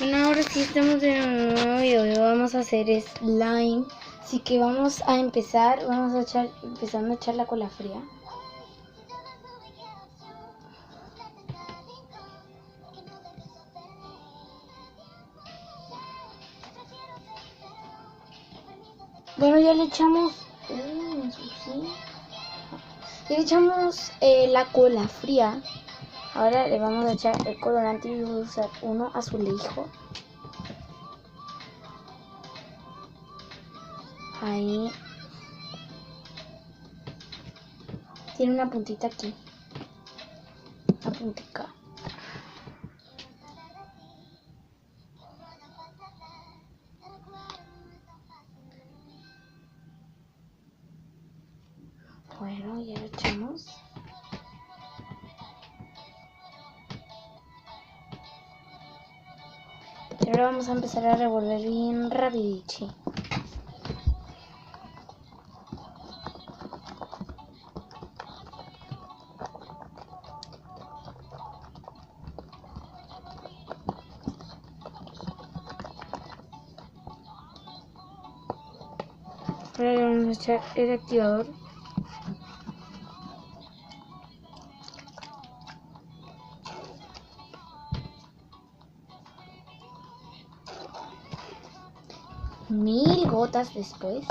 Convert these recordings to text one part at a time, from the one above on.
Bueno, ahora sí estamos en un nuevo video. Vamos a hacer slime. Así que vamos a empezar. Vamos a empezando a echar la cola fría. Bueno, ya le echamos. Ya le echamos la cola fría. Ahora le vamos a echar el colorante y voy a usar uno azulejo. Ahí. Tiene una puntita aquí. Una puntica. Bueno, ya lo echamos. Y ahora vamos a empezar a revolver bien rapidito. Ahora le vamos a echar el activador. Mil gotas después.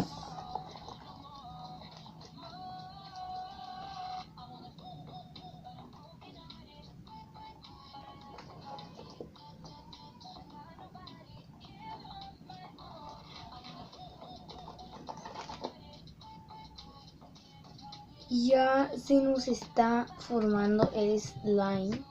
Ya se nos está formando el slime.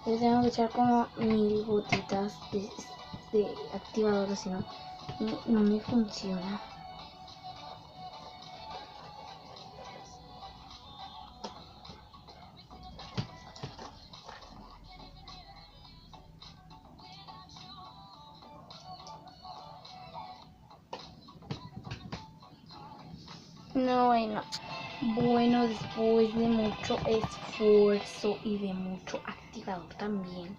Le tengo que echar como 1000 gotitas de activador, si no, no me funciona. No, bueno, después de mucho esfuerzo y de mucho activador también,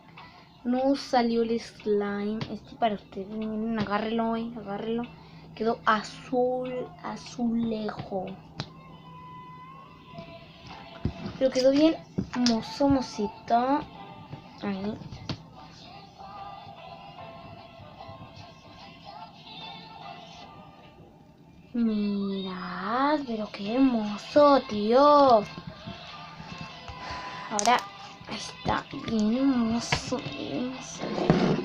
nos salió el slime. Este para ustedes, miren, agárrelo, agárrelo. Quedó azulejo. Pero quedó bien mosito. Ahí. Mirad, pero qué hermoso, tío. Ahora está bien hermoso, bien hermoso.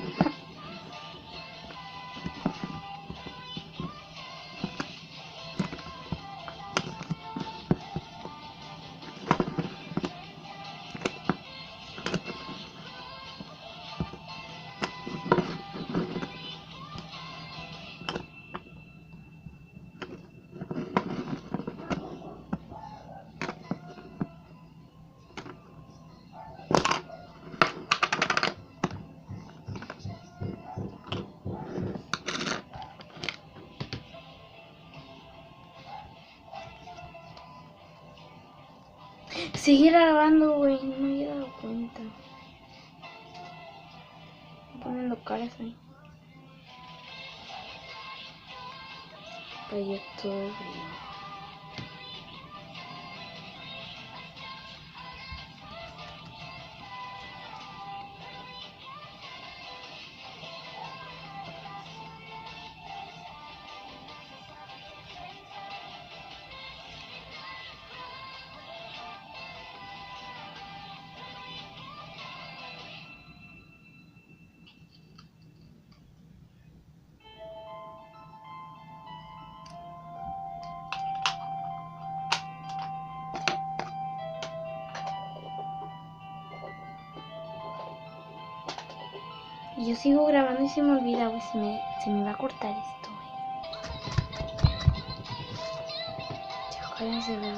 Sigue grabando, güey, no me había dado cuenta. Poniendo caras ahí. Cayó todo el brillo. Y yo sigo grabando y se me olvida, güey, se me va a cortar esto, güey. Ya, cállense, güey.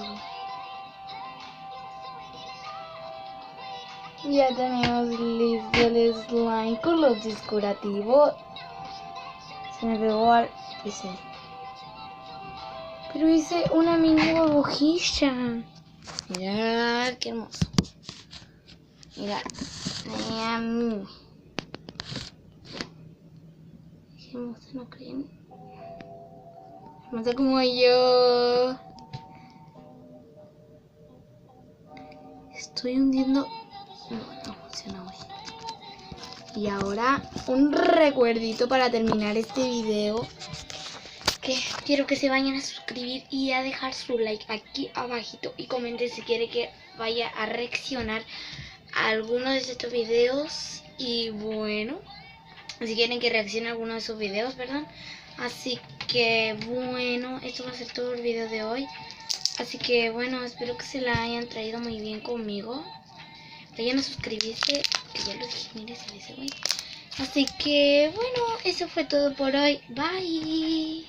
Ya tenemos listo el slime con los decorativos. Se me pegó al PC. Pero hice una mini burbujilla. Mirad, qué hermoso. Mirad. Qué hermoso, ¿no creen? Hermoso como yo. Estoy hundiendo. No funciona hoy. Y ahora un recuerdito para terminar este video. Que quiero que se vayan a suscribir y a dejar su like aquí abajito. Y comenten si quieren que vaya a reaccionar a alguno de estos videos. Y bueno, si quieren que reaccione a alguno de esos videos, perdón. Así que bueno, esto va a ser todo el video de hoy. Así que bueno, espero que se la hayan traído muy bien conmigo. Vayan a suscribirse, que ya lo dije, miren, se dice, güey. Así que bueno, eso fue todo por hoy. Bye.